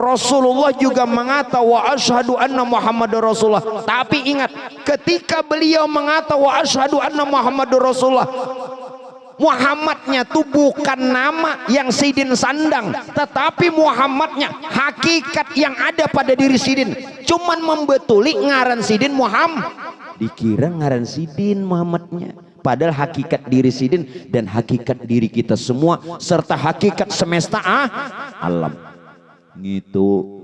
Rasulullah juga mengata wa asyhadu anna Muhammadar Rasulullah. Tapi ingat, ketika beliau mengata wa asyhadu anna Muhammadar Rasulullah, Muhammadnya tuh bukan nama yang Sidin sandang, tetapi Muhammadnya hakikat yang ada pada diri Sidin. Cuman membetuli ngaran Sidin Muhammad, dikira ngaran Sidin Muhammadnya, padahal hakikat diri Sidin dan hakikat diri kita semua serta hakikat semesta alam gitu.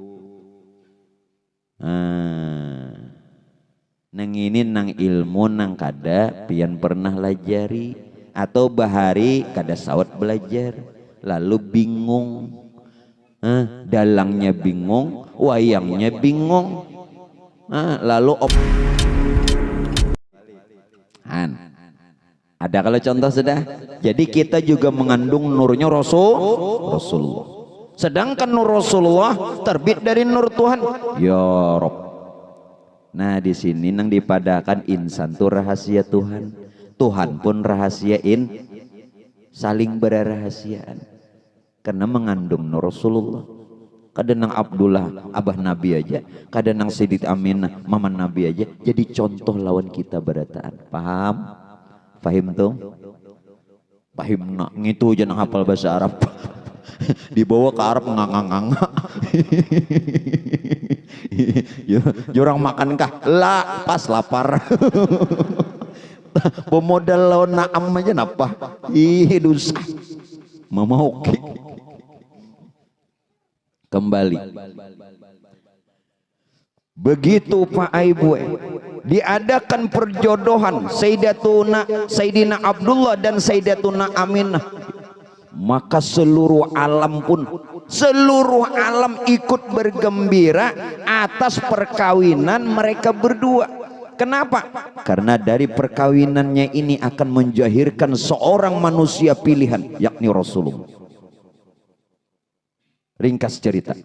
Nang ini nang ilmu nang kada pian pernah lajari atau bahari kada sawat belajar lalu bingung, dalangnya bingung, wayangnya bingung, lalu ada kalau contoh sudah. Jadi kita juga mengandung nurnya Rasulullah. Sedangkan nur Rasulullah terbit dari nur Tuhan. Ya Rob. Nah di sini nang dipadakan insan tuh rahasia Tuhan. Tuhan pun rahasiain, saling berrahasiaan. Karena mengandung nur Rasulullah. Kadang nang Abdullah abah Nabi aja, kadang nang Sidit Aminah mama Nabi aja jadi contoh lawan kita berataan. Paham? Paham tuh? Paham nak ngitu aja nang hafal bahasa Arab. Dibawa ke Arab ngang-ngang. Jurang makan kah? Lah, pas lapar. Pemodal lawan naam aja napa? Ih, dosa. Mama oke. Kembali. Begitu Pak Aibu, diadakan perjodohan Sayyidina Abdullah dan Sayyidatuna Aminah. Maka seluruh alam ikut bergembira atas perkawinan mereka berdua. Kenapa? Karena dari perkawinannya ini akan menjahirkan seorang manusia pilihan, yakni Rasulullah. Ringkas cerita,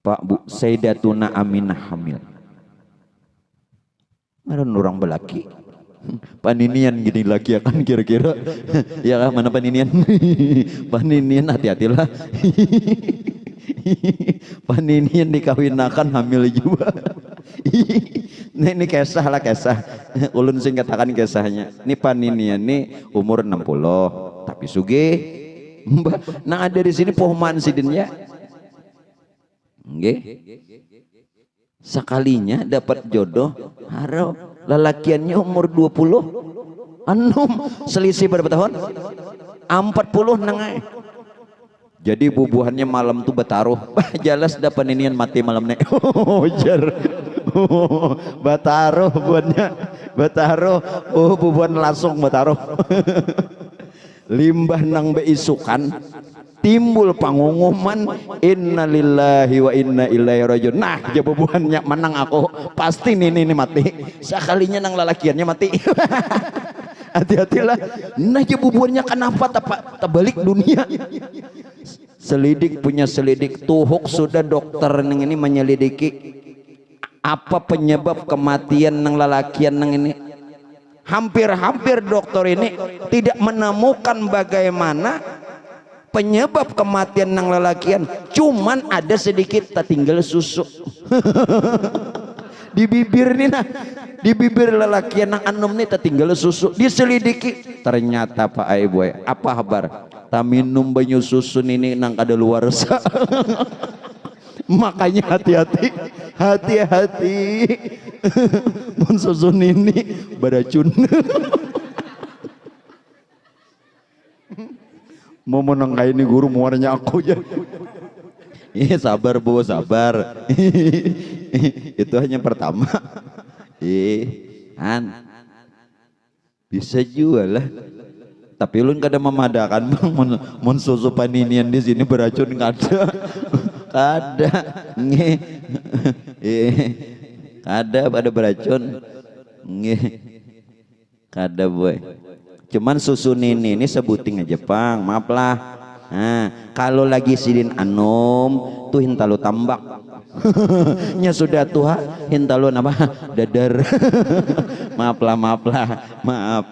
Pak Bu, Sayyidatuna Aminah hamil. Ada orang belaki paninian gini lagi akan kira-kira ya kan, mana paninian? Paninian hati-hatilah. Paninian dikawinakan hamil juga. Nah, ini kisah lah, kisah ulun sing katakan kisahnya. Ini paninian nih umur 60 tapi sugih. Nah ada di sini pohman sidinnya. Nggih. Sekalinya dapat jodoh harap lelakiannya umur 20 selisih berapa tahun? 40 nengai. Jadi bubuhannya malam tuh betaruh. Jelas dapat inian mati malam nek. Jar. Bataruh buannya. Bataruh. Oh bubuhan langsung bataruh. Limbah nang beisukan timbul pengumuman innalillahi wa inna ilaihi rajiun. Nah jawabannya menang aku pasti ini mati sekalinya nang lalakiannya mati. Hati-hatilah. Nah jawabannya kenapa terbalik dunia. Selidik punya selidik tuhuk sudah dokter nang ini menyelidiki apa penyebab kematian nang lalakian nang ini. Hampir-hampir dokter ini tidak menemukan bagaimana penyebab kematian nang lelakian, cuman ada sedikit tertinggal susu. Di bibir nih nah, di bibir lelakian nang anom nih tertinggal susu. Diselidiki, ternyata Pak Aibu, apa kabar? Tak minum banyu susu ini nang kada luar sa. Makanya hati-hati, hati-hati. Mun susu ini beracun. Mau menengah ini guru muarnya aku aja. Iya sabar Bu, sabar. Itu hanya pertama. Bisa juga lah. Tapi lu kada memadakan Bang, mun susu paninian di sini beracun kada. Kada. Ada beracun. Kada boy. Cuman susu ini sebuting aja Pang, maaf lah. Nah, kalau lagi sidin anom tuh hintalu tambak. Nya sudah tua hintalu apa? Dadar. Maaf lah. Maaf.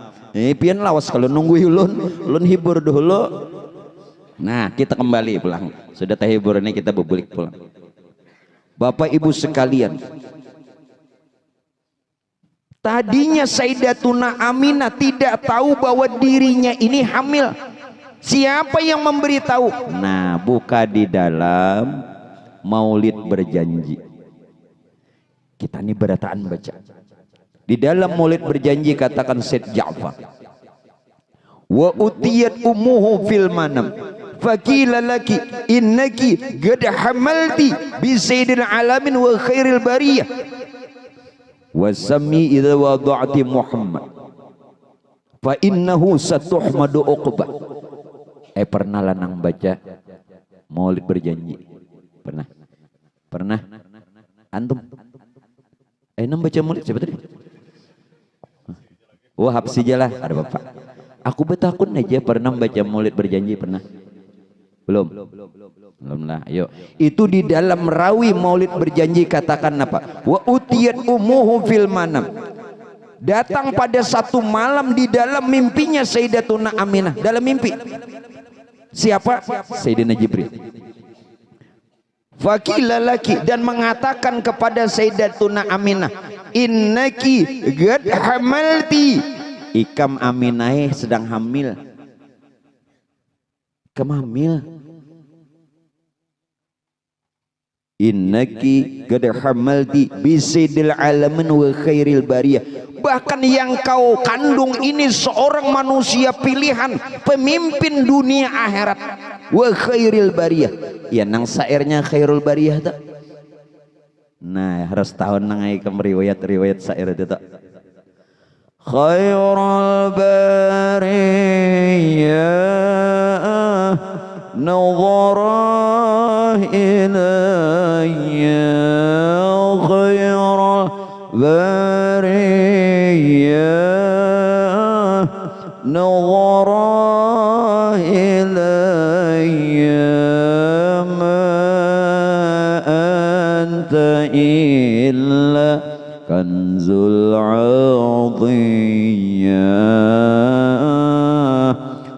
Pian lawas kalau nunggu ulun hibur dulu. Nah, kita kembali pulang. Sudah tahibur ini kita berbulik pulang. Bapak Ibu sekalian, tadinya Sayyidatuna Aminah tidak tahu bahwa dirinya ini hamil. Siapa yang memberitahu? Nah, buka di dalam Maulid Berjanji. Kita ini berataan baca. Di dalam Maulid Berjanji katakan Said Ja'far, wa utiyat ummuhu fil manam faqila laki innaki qad hamalti bi sayyidil alamin wa khairil bariyah wa sami idza wada'ti Muhammad fa innahu satuhmadu uqbah. Pernah lanang baca Maulid Berjanji? Pernah antum enam baca Maulid siapa tadi? Oh, Hapsi jalah ada bapak. Aku betakun aja pernah baca Maulid Berjanji pernah? Belum lah. Ayo. Itu di dalam rawi Maulid Berjanji katakan apa? Wa utiyat ummuhu fil manam. Datang pada satu malam di dalam mimpinya Sayyidatuna Aminah. Dalam mimpi. Siapa? Sayyidina Jibril. Faqila laki, dan mengatakan kepada Sayyidatuna Aminah, innaki qad hamalti. Ikam Aminah sedang hamil. Hamil. Innaki qad hamalti bi sayyidil alamin wa khairil bariyah. Bahkan yang kau kandung ini seorang manusia pilihan, pemimpin dunia akhirat. Wa khairil bariyah. Ya nang sairnya khairul bariyah tak? Nah, harus tahu nang ikam riwayat sair itu tak? Khairul bariyah nazara ilayya khairul bariyah nazara ilayya ma anta illa kanzul adiyah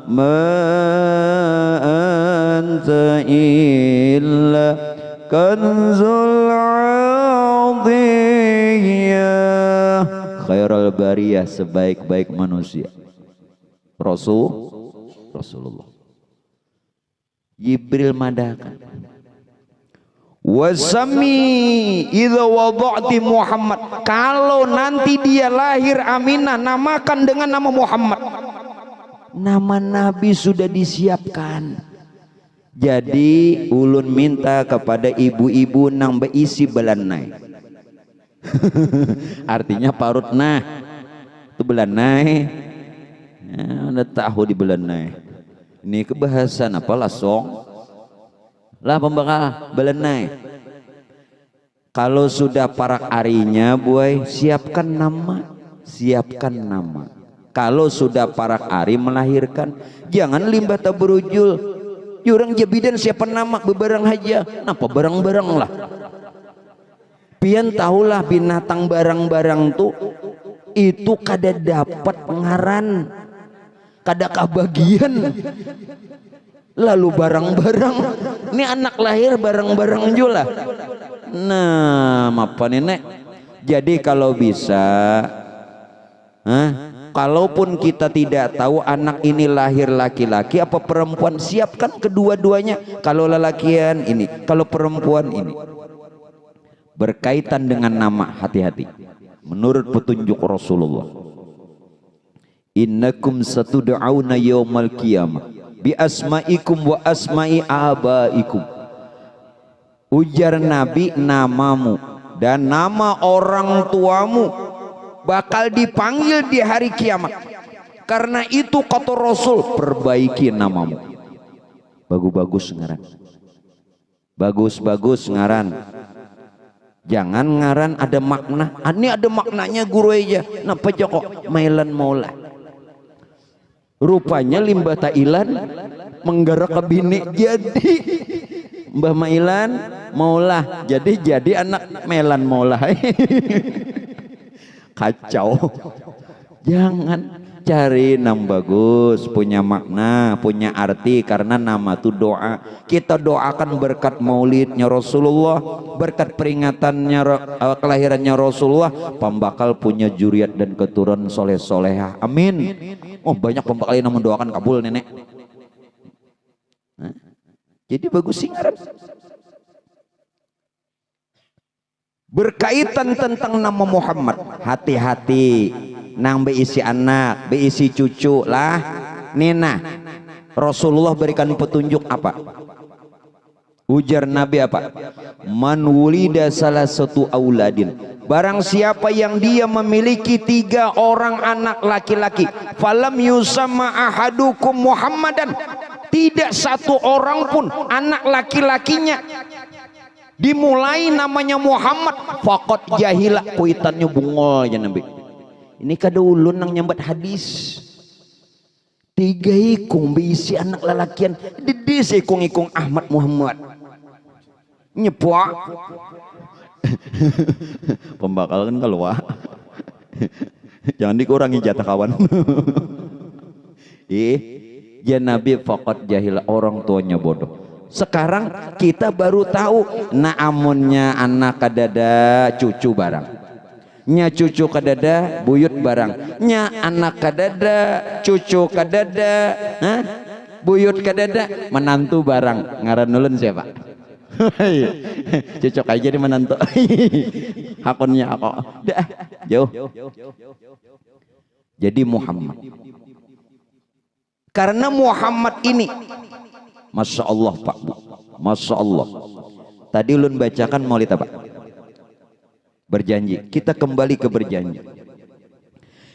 ma anta illa kanzul adiyah. Khairul bariyah, sebaik-baik manusia Rasulullah. Jibril madakan, wasami idza wada'ti Muhammad, kalau nanti dia lahir Aminah namakan dengan nama Muhammad. Nama Nabi sudah disiapkan. Jadi ulun minta kepada ibu-ibu nang beisi belanai. Artinya parut nah itu belanai. Ya, anda tahu di belanai. Ini kebahasan apa lasong? Lah pembekal belanai. Kalau sudah parak arinya boy, siapkan nama. Kalau sudah parak ari melahirkan, jangan limbah tak berujul. Jurang jabidan siapa nama bebarang aja. Napa barang-barang lah. Pian tahulah binatang barang-barang tuh itu kada dapat ngaran, kada kebagian. Lalu barang-barang, ini anak lahir barang-barang juga. Nah, apa nenek? Jadi kalau bisa, kalaupun kita tidak tahu anak ini lahir laki-laki apa perempuan, siapkan kedua-duanya. Kalau lelakian ini, kalau perempuan ini. Berkaitan dengan nama, hati-hati. Menurut petunjuk Rasulullah, innakum satud'auna yaumal qiyamah bi asma'ikum wa asma'i abaikum. Ujar Nabi, namamu dan nama orang tuamu bakal dipanggil di hari kiamat. Karena itu kata Rasul, perbaiki namamu. Bagus-bagus ngaran. Bagus-bagus ngaran. Jangan ngaran ada makna. Ini ada maknanya guru aja. Napa joko mailan maulah. Rupanya limbah tailan menggerak ke bini, jadi Mbah Mailan maulah, jadi anak Melan maulah. Kacau. Jangan Cari nama bagus, punya makna, punya arti, karena nama itu doa. Kita doakan berkat maulidnya Rasulullah, berkat peringatannya kelahirannya Rasulullah, pembakal punya juriat dan keturunan soleh solehah. Amin. Oh, banyak pembakal yang mendoakan kabul nenek. Hah? Jadi bagus sih ngaran. Berkaitan tentang nama Muhammad, hati-hati. Nang beisi anak, beisi cucu lah. Nina, Rasulullah berikan petunjuk apa? Ujar Nabi apa? Man wulida salah satu auladin. Barang siapa yang dia memiliki 3 orang anak laki-laki, falam yusamma ahadukum Muhammadan. Tidak satu orang pun anak laki-lakinya dimulai namanya Muhammad, faqad jahila, kuitannya bungol ya Nabi. Ini kada ulun nang nyambat hadis. 3 ikung beisi anak lalakian, dede sekung-ikung Ahmad Muhammad. Nyepuak. Pembakal kan keluar. Jangan dikurangi jatah kawan. Ya Nabi faqad jahil, orang tuanya bodoh. Sekarang kita baru tahu naamunnya anak kadada cucu barang. Nya cucu kadada buyut barang, nya anak kadada cucu kadada, buyut kadada menantu barang. Ngaran nulun siapa? Cocok aja di menantu. Hakunnya aku dah jauh. Jadi Muhammad, karena Muhammad ini Masya Allah Pak Bu, Masya Allah. Tadi ulun bacakan maulid apa? Berjanji. Kita kembali ke berjanji.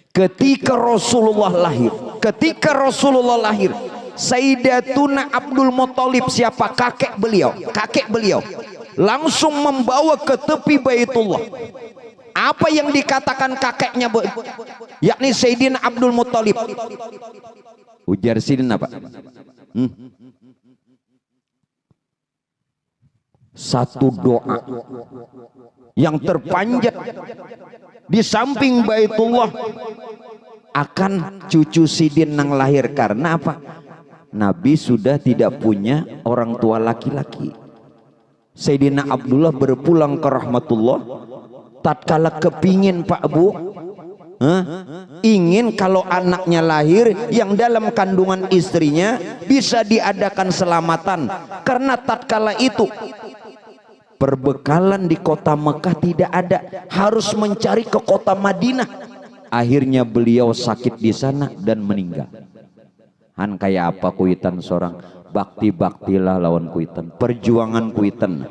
Ketika Rasulullah lahir, Sayyidatuna Abdul Muthalib, siapa? Kakek beliau langsung membawa ke tepi Baitullah. Apa yang dikatakan kakeknya, yakni Sayyidina Abdul Muthalib? Ujar sidin apa? Satu doa yang terpanjat di samping Baitullah akan cucu sidin nang lahir. Karena apa? Nabi sudah tidak punya orang tua laki-laki. Sayyidina Abdullah berpulang ke rahmatullah. Tatkala kepingin Pak Bu, ingin kalau anaknya lahir yang dalam kandungan istrinya bisa diadakan selamatan. Karena tatkala itu perbekalan di kota Mekah tidak ada, harus mencari ke kota Madinah. Akhirnya beliau sakit di sana dan meninggal. Han kayak apa kuitan seorang bakti-baktilah lawan kuitan, perjuangan kuitan.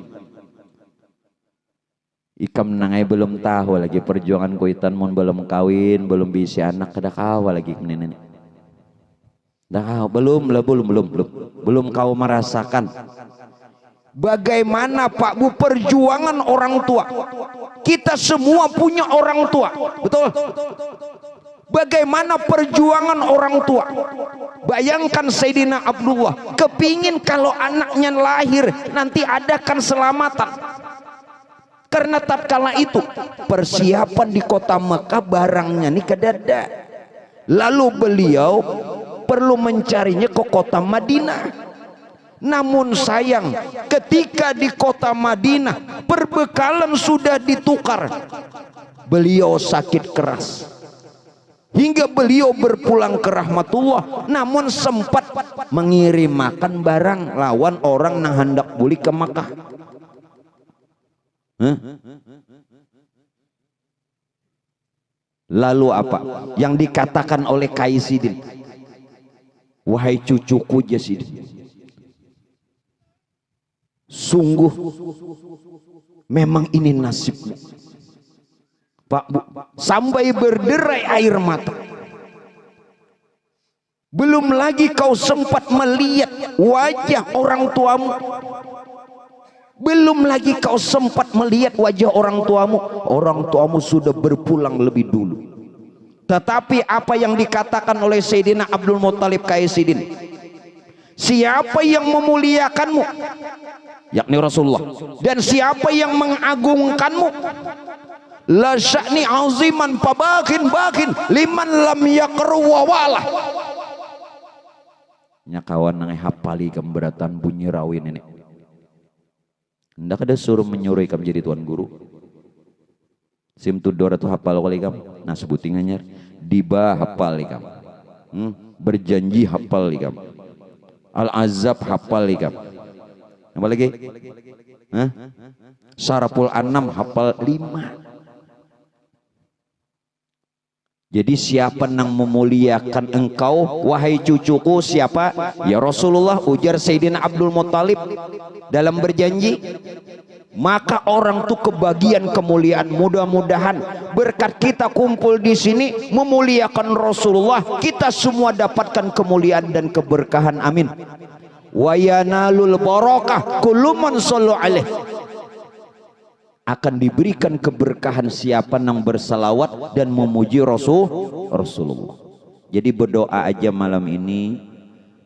Ikam nangai belum tahu lagi perjuangan kuitan, mon belum kawin, belum bisa anak, kada kawa lagi nenek. Dah belum kau merasakan bagaimana Pak Bu perjuangan orang tua. Kita semua punya orang tua, betul? Bagaimana perjuangan orang tua. Bayangkan Sayyidina Abdullah kepingin kalau anaknya lahir nanti adakan selamatan. Karena tatkala itu persiapan di kota Mekah barangnya nih kedada. Lalu beliau perlu mencarinya ke kota Madinah. Namun sayang, ketika di kota Madinah perbekalan sudah ditukar. Beliau sakit keras hingga beliau berpulang ke rahmatullah, namun sempat mengirim makan barang lawan orang yang hendak buli ke Makkah. Lalu apa yang dikatakan oleh Kaisidin? Wahai cucuku Jasidin, sungguh memang ini nasibmu. Pak Bu, sampai berderai air mata. Belum lagi kau sempat melihat wajah orang tuamu. Belum lagi kau sempat melihat wajah orang tuamu. Orang tuamu sudah berpulang lebih dulu. Tetapi apa yang dikatakan oleh Sayyidina Abdul Muthalib Kaisidin, siapa yang memuliakanmu, yakni Rasulullah, dan siapa yang mengagungkanmu, la sya'ni aziman pabakin liman lam yaqru wa walah. Nya kawan nang hafali keberatan bunyi rawin ini. Hendak ada suruh menyuruh ikam jadi tuan guru. Sim tudor atau hafal kali ikam. Nah sebuting anyar diba hafal ikam. Berjanji hafal ikam. Al-azab hafal ikam. Apa lagi? Sarapul Anam hafal 5. Jadi siapa yang memuliakan engkau wahai cucuku, siapa? Ya Rasulullah, ujar Sayyidina Abdul Muttalib dalam berjanji. Maka orang tuh kebagian kemuliaan. Mudah-mudahan berkat kita kumpul di sini memuliakan Rasulullah, kita semua dapatkan kemuliaan dan keberkahan. Amin. Wa yanalul barakah kullu man sallu alaih. Akan diberikan keberkahan siapa yang bersalawat dan memuji Rasulullah. Jadi berdoa aja malam ini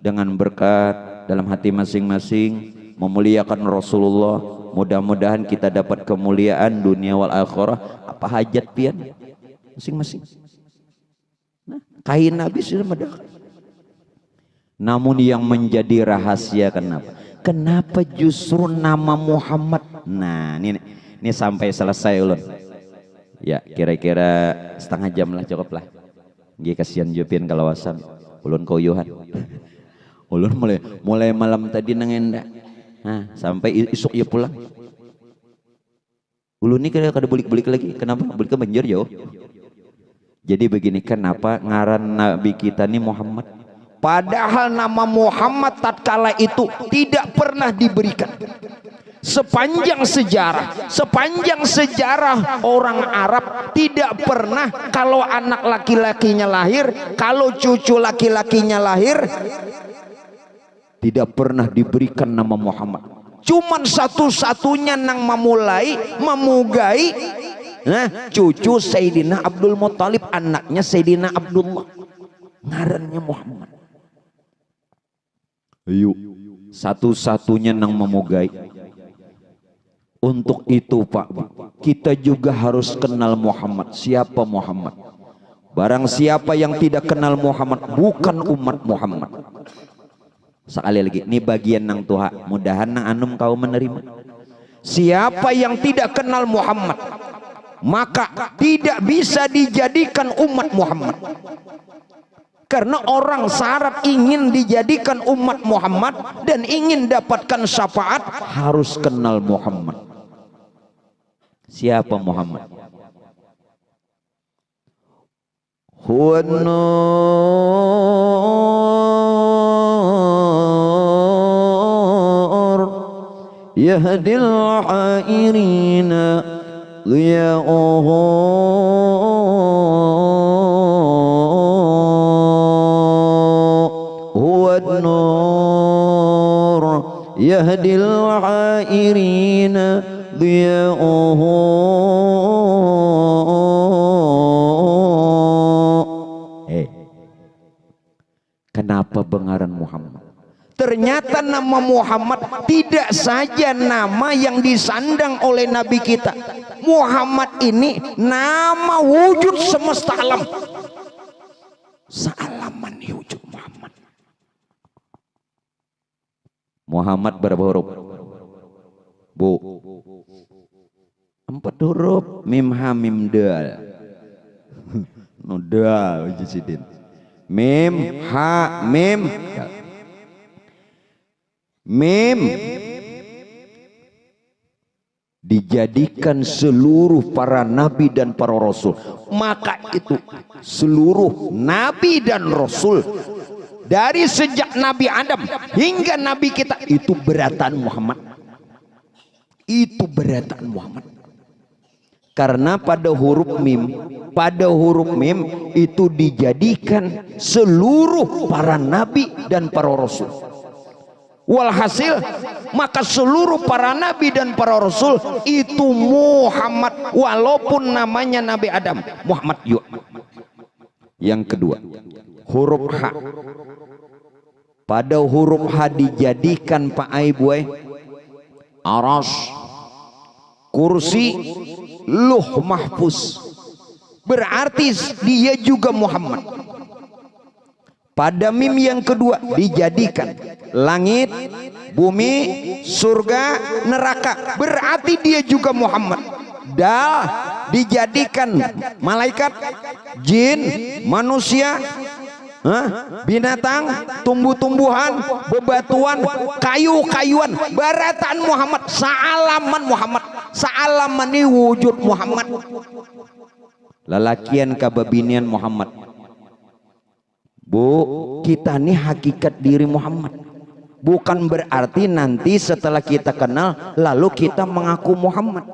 dengan berkat dalam hati masing-masing memuliakan Rasulullah. Mudah-mudahan kita dapat kemuliaan dunia wal akhirah. Apa hajat pian masing-masing? Nah, kain Nabi sudah mendekat. Namun yang menjadi rahasia kenapa justru nama Muhammad? Nah, ini sampai selesai ulun. Ya, kira-kira setengah jam lah cukup lah. Nggih kasihan jupin kalawasan. Ulun koyuhan. Ulun mulai malam tadi nang endak. Nah, sampai isuk ya pulang. Ulun ini kada balik lagi. Kenapa? Balik ke Banjar jauh. Jadi begini, kenapa ngaran Nabi kita ini Muhammad? Padahal nama Muhammad tatkala itu tidak pernah diberikan. Sepanjang sejarah orang Arab tidak pernah kalau anak laki-lakinya lahir, kalau cucu laki-lakinya lahir, tidak pernah diberikan nama Muhammad. Cuman satu-satunya nang memugai nah cucu Sayyidina Abdul Muttalib, anaknya Sayyidina Abdullah, ngarannya Muhammad. Ayo, satu-satunya nang memugai. Untuk itu Pak, kita juga harus kenal Muhammad. Siapa Muhammad? Barang siapa yang tidak kenal Muhammad bukan umat Muhammad. Sekali lagi, ini bagian nang tuha, mudahan nang anum kau menerima. Siapa yang tidak kenal Muhammad maka tidak bisa dijadikan umat Muhammad. Karena orang syarat ingin dijadikan umat Muhammad dan ingin dapatkan syafaat harus kenal Muhammad. Siapa Muhammad? Huwa nur yahdil airina liya'uhu huwa nur yahdil airina liya'uhu. Kenapa bengaran Muhammad? Ternyata nama Muhammad tidak saja nama yang disandang oleh Nabi kita. Muhammad ini nama wujud semesta alam. Sealaman wujud Muhammad. Muhammad berapa huruf? Bu, 4 huruf. Mim ha mim dal. Nodal jisidin. Mim ha mim dal. Mim dijadikan seluruh para nabi dan para rasul. Maka itu seluruh nabi dan rasul dari sejak Nabi Adam hingga Nabi kita itu beratan Muhammad. Itu beratan Muhammad. Karena pada huruf mim itu dijadikan seluruh para nabi dan para rasul. Walhasil maka seluruh para nabi dan para rasul itu Muhammad, walaupun namanya Nabi Adam Muhammad yuk. Yang kedua, huruf H. Pada huruf H dijadikan Pak Aibuai aras, kursi, Luh Mahfuz. Berarti dia juga Muhammad. Pada mim yang kedua dijadikan langit, bumi, surga, neraka. Berarti dia juga Muhammad. Dal dijadikan malaikat, jin, manusia, binatang, tumbuh-tumbuhan, bebatuan, kayu-kayuan. Barataan Muhammad, saalaman Muhammad, saalaman ini wujud Muhammad. Lalakian kababinian Muhammad. Bu, kita nih hakikat diri Muhammad. Bukan berarti nanti setelah kita kenal lalu kita mengaku Muhammad.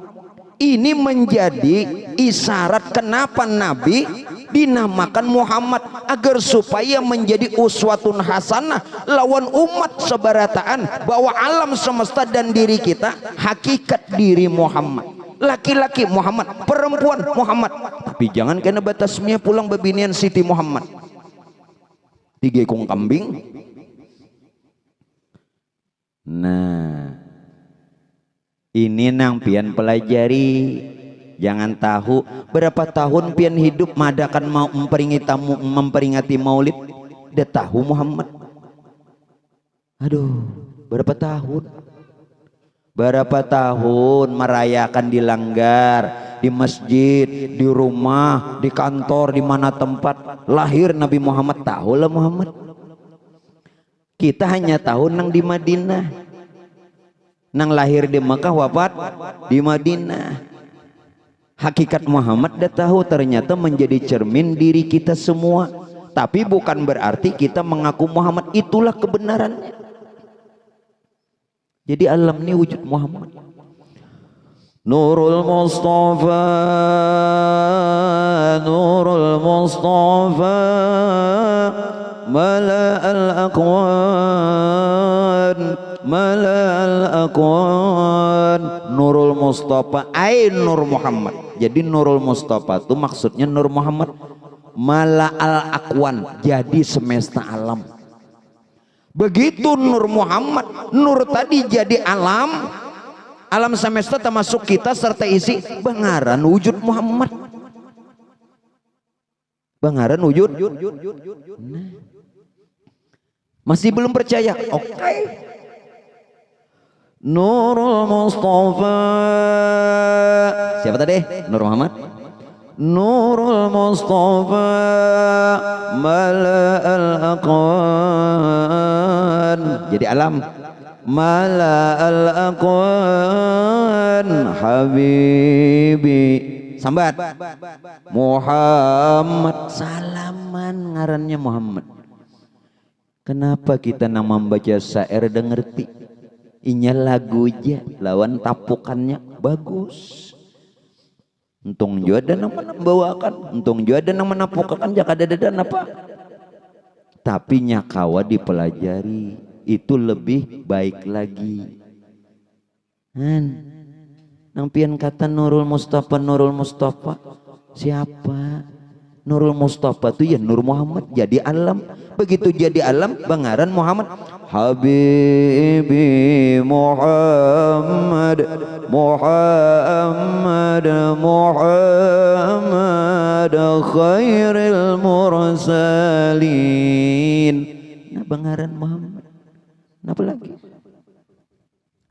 Ini menjadi isyarat kenapa Nabi dinamakan Muhammad, agar supaya menjadi uswatun hasanah lawan umat sebarataan, bahwa alam semesta dan diri kita hakikat diri Muhammad. Laki-laki Muhammad, perempuan Muhammad. Tapi jangan kena batasnya pulang bebinian Siti Muhammad. 3 ekor kambing. Nah, ini nang pian pelajari. Jangan tahu berapa tahun pian hidup madakan mau memperingati maulid. Dia tahu Muhammad. Aduh, berapa tahun? Berapa tahun merayakan di langgar, di masjid, di rumah, di kantor, di mana tempat lahir Nabi Muhammad. Tahulah Muhammad. Kita hanya tahu nang di Madinah, nang lahir di Mekah, wafat di Madinah. Hakikat Muhammad dah tahu, ternyata menjadi cermin diri kita semua. Tapi bukan berarti kita mengaku Muhammad itulah kebenarannya. Jadi alam ini wujud Muhammad. Nurul Mustafa, Nurul Mustafa, Mala al-Aqwan, Mala al-Aqwan. Nurul Mustafa, ay Nur Muhammad. Jadi Nurul Mustafa itu maksudnya Nur Muhammad. Mala al-Aqwan, jadi semesta alam. Begitu Nur Muhammad, Nur tadi jadi alam, alam semesta termasuk kita serta isi bangaran wujud Muhammad. Bangaran wujud. Nah. Masih belum percaya? Oke. Nurul Mustafa. Siapa tadi? Nur Muhammad. Nurul Mustafa Mala al-Aqwan, jadi alam. Mala al-Aqwan Habibi, sambat Muhammad, salaman ngarannya Muhammad. Kenapa kita nama membaca syair dan ngerti? Inya lagunya lawan tapukannya bagus. Untung juga ada yang membawakan, untung juga ada yang menapukakan, jaka ada apa. Tapi nyakawa dipelajari itu lebih baik lagi. Nang pian kata Nurul Mustafa, Nurul Mustafa siapa? Nurul Mustafa itu ya Nur Muhammad, jadi alam. Begitu jadi alam, bangaran Muhammad. Habibi Muhammad, Muhammad, Muhammad, khairil mursalin. Nah, bangaran Muhammad. Kenapa lagi?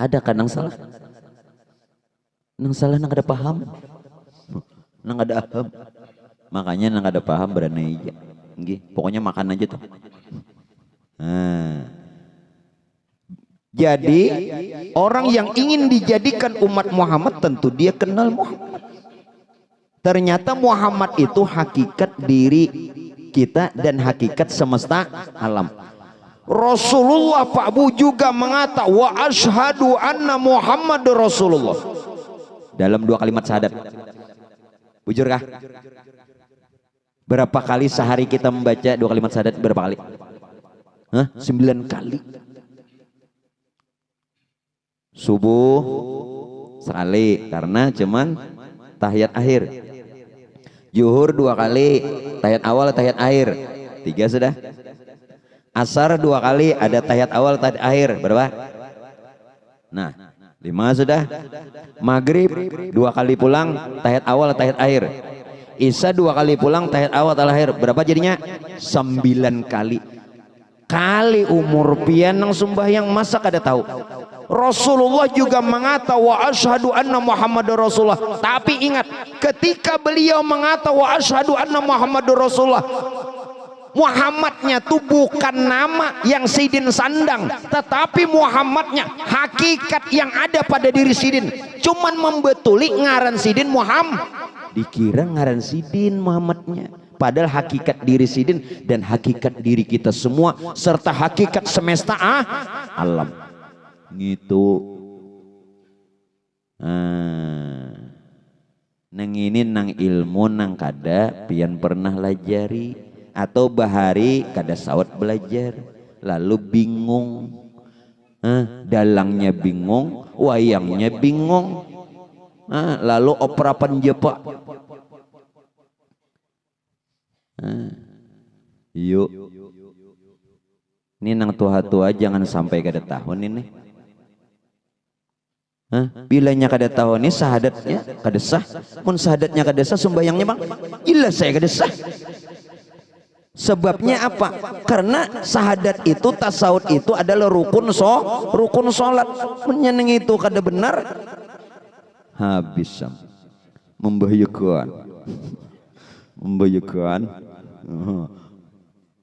Ada kan nang salah? Nang salah nang ada paham, nang ada aham. Makanya nang ada paham berani aja. Pokoknya makan aja tuh. Nah. Jadi orang yang ingin dijadikan umat Muhammad tentu dia kenal Muhammad. Ternyata Muhammad itu hakikat diri kita dan hakikat semesta alam. Rasulullah Pak Bu juga mengatakan wa asyhadu anna Muhammad Rasulullah dalam 2 kalimat syahadat. Bujur kah? Berapa kali sehari kita membaca 2 kalimat syahadat? Berapa kali? 9 kali. Subuh sekali karena cuman tahiyat akhir. Zuhur 2 kali, tahiyat awal tahiyat akhir. 3 sudah. Asar 2 kali, ada tahiyat awal tahiyat akhir. Berapa? Nah, 5 sudah. Maghrib 2 kali pulang, tahiyat awal tahiyat akhir. Isya 2 kali pulang, tahiyat awal tahiyat akhir. Berapa jadinya? 9 kali. Kali umur pian nang sembahyang masa kada tahu. Rasulullah juga mengata wa asyhadu anna Muhammadar Rasulullah. Tapi ingat, ketika beliau mengata wa asyhadu anna Muhammadar Rasulullah, Muhammadnya itu bukan nama yang Sidin sandang, tetapi Muhammadnya hakikat yang ada pada diri Sidin. Cuman membetuli ngaran Sidin Muhammad, dikira ngaran Sidin Muhammadnya, padahal hakikat diri Sidin dan hakikat diri kita semua serta hakikat semesta alam gitu. Nang ini nang ilmu nang kada pian pernah lajari atau bahari kada sawat belajar lalu bingung, dalangnya bingung, wayangnya bingung, lalu opera panjepa. Yuk ini nang tua-tua jangan sampai kada tahun ini. Bilanya kada tahun ini sahadatnya kada sah, mun sahadatnya kada sah sembayangnya bang jelas saya kada sah. Sebabnya apa? Karena syahadat itu, tasawuf itu adalah rukun sholat. Menyeneng itu kada benar, habis membahayakan.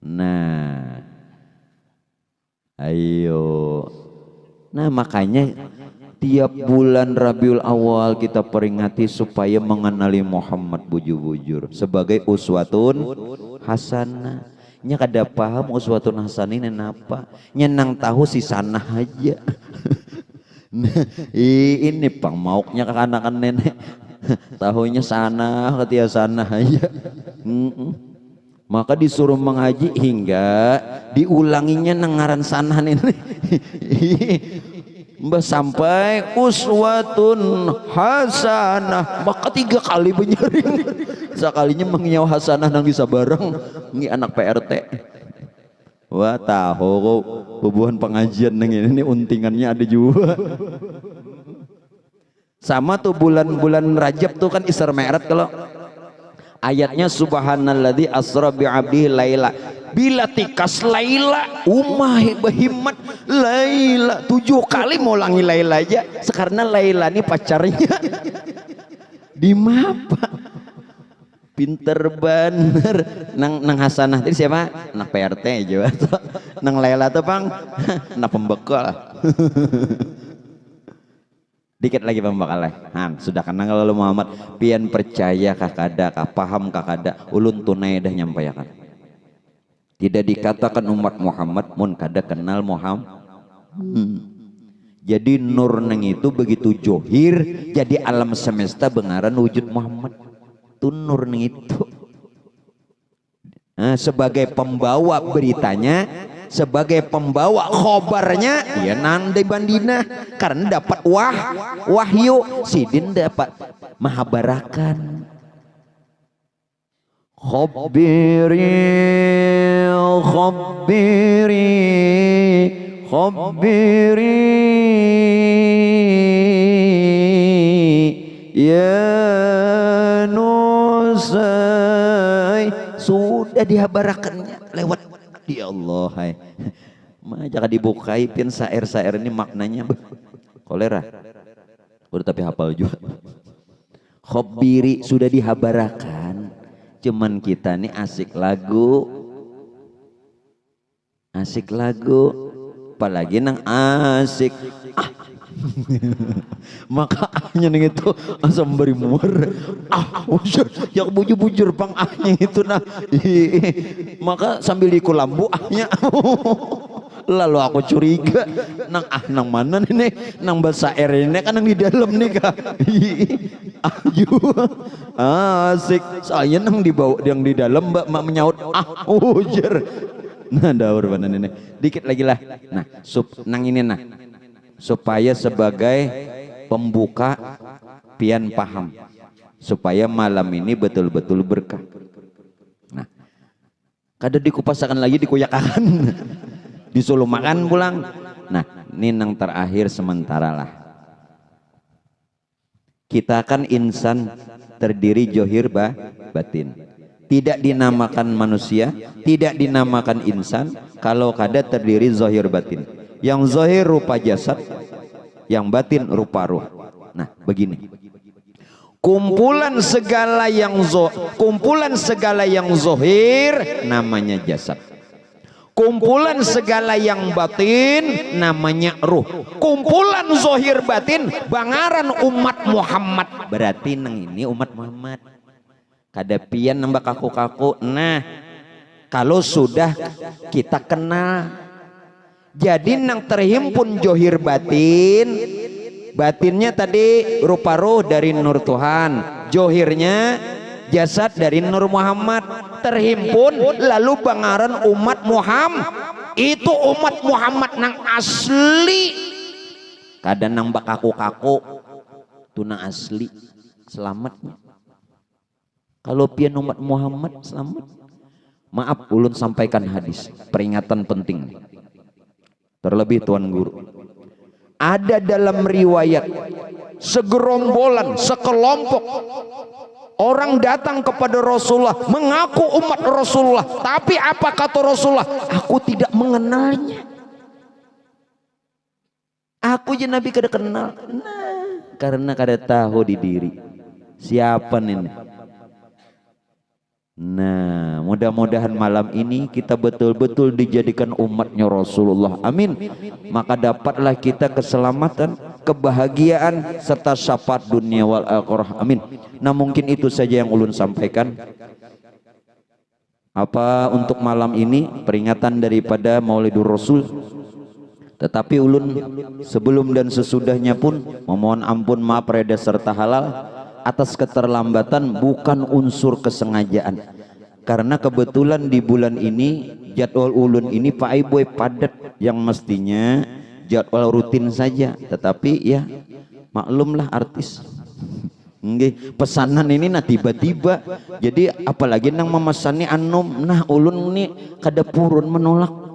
Nah, ayo. Nah makanya tiap bulan Rabiul Awal kita peringati supaya mengenali Muhammad bujur-bujur sebagai uswatun hasanah. Nya kada paham uswatun hasanah ini apa? Nyenang tahu si sanah aja. Nah, ini pang mauknya kekanakan nenek. Tahunya sanah ketia sanah aja. Maka disuruh mengaji hingga diulanginya nengaran sanah ini. Mbah sampai uswatun hasanah, maka 3 kali benyaring. Sekalinya mengiau hasanah nang bisa bareng ngi anak PRT. Wah tahu bubuhan pengajian nang ini untingannya ada juga. Sama tuh bulan-bulan Rajab tuh kan Isra Mi'raj, kalau ayatnya subhanalladzi asra bi 'abdihi laila bila tikas Laila umah behimat Laila 7 kali mau langi Laila aja. Sekarang Laila ini pacarnya di mapa pinter bener nang hasanah tadi siapa? Anak PRT juga nang Laila tuh bang anak pembekal. Dikit lagi pembekal sudah kenal kalau Muhammad pian percaya kakada kah paham kakada ulun tunai dah nyampaikan. Tidak dikatakan umat Muhammad mun kada kenal Muhammad. Jadi nur neng itu begitu johir, jadi alam semesta bengaran wujud Muhammad. Itu nur neng itu. Sebagai pembawa beritanya, sebagai pembawa khobarnya, ya nandai bandina karena dapat wahyu. Sidin dapat mahabarakan. Khabiri ya nusai. Sudah dihabarakannya lewat ya Allah. Hai jangan dibukai pin sair-sair ini maknanya kolera udah tapi hafal juga. Khabiri sudah dihabarakan, cuman kita nih asik lagu apalagi nang asik maka ahnya nih itu asam beri muar yang bujur-bujur pang ahnya itu nah maka sambil dikulambu ahnya lalu aku curiga nang mana nih nang bahasa air ini kan nang di dalam nih kak asik saya nang dibawa yang di dalam mbak menyaut ujar. Nah daur badan ini dikit lagi lah. Nah nang ini nah supaya sebagai pembuka pian paham supaya malam ini betul-betul berkah. Nah kada dikupasakan lagi dikuyakan disuruh makan pulang. Nah ini nang terakhir sementara lah Kita kan insan terdiri johir batin. Tidak dinamakan manusia, tidak dinamakan insan kalau kada terdiri zohir batin. Yang zohir rupa jasad, yang batin rupa ruh. Nah, begini. Kumpulan segala yang zohir namanya jasad. Kumpulan segala yang batin namanya ruh. Kumpulan zohir batin bangaran umat Muhammad. Berarti nang ini umat Muhammad. Kadapian nambah kaku-kaku. Nah, kalau sudah kita kenal, jadi nang terhimpun zohir batin, batinnya tadi rupa ruh dari nur Tuhan, zohirnya jasad dari nur Muhammad, terhimpun lalu bangaran umat Muhammad. Itu umat Muhammad nang asli, kadang nang bakaku-kaku itu nang asli selamatnya. Kalau pian umat Muhammad selamat. Maaf ulun sampaikan hadis peringatan penting, terlebih tuan guru. Ada dalam riwayat segerombolan, sekelompok orang datang kepada Rasulullah mengaku umat Rasulullah, tapi apa kata Rasulullah? Aku tidak mengenalnya. Aku je Nabi kada kenal. Nah, karena kada tahu di diri siapa nih. Nah, mudah-mudahan malam ini kita betul-betul dijadikan umatnya Rasulullah. Amin. Maka dapatlah kita keselamatan, kebahagiaan serta syafaat dunia wal akhirah. Amin. Nah, mungkin itu saja yang ulun sampaikan. Apa untuk malam ini peringatan daripada Maulidur Rasul. Tetapi ulun sebelum dan sesudahnya pun memohon ampun, maaf, reda serta halal atas keterlambatan, bukan unsur kesengajaan. Karena kebetulan di bulan ini jadwal ulun ini Pak Ibu padat, yang mestinya jadwal rutin saja, tetapi ya maklumlah artis. Nggih, pesanan ini nah tiba-tiba. Jadi apalagi nang memesannya anom, nah ulun ini kada purun menolak.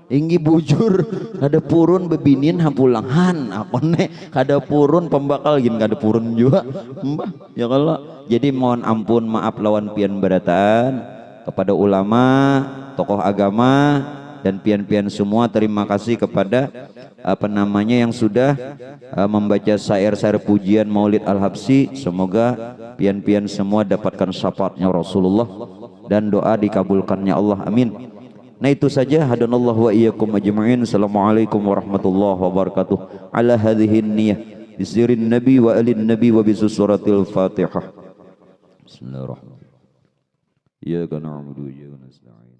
Inggi bujur kada purun bebinin hapulangan aku nek kada purun pembakal gin kada purun juga mbah ya kalau. Jadi mohon ampun, maaf lawan pian berataan kepada ulama, tokoh agama dan pian-pian semua. Terima kasih kepada yang sudah membaca syair-syair pujian Maulid Al-Habsyi. Semoga pian-pian semua dapatkan syafaatnya Rasulullah dan doa dikabulkannya Allah. Amin. Nah, itu saja. Hadanallahu wa iyyakum ajma'in. Assalamualaikum warahmatullahi wabarakatuh. Ala hadhihi niyyah bisirin nabi wa alin nabi wa bisuratil Fatihah. Bismillahirrahmanirrahim. Iyyaka na'budu wa iyyaka nasta'in.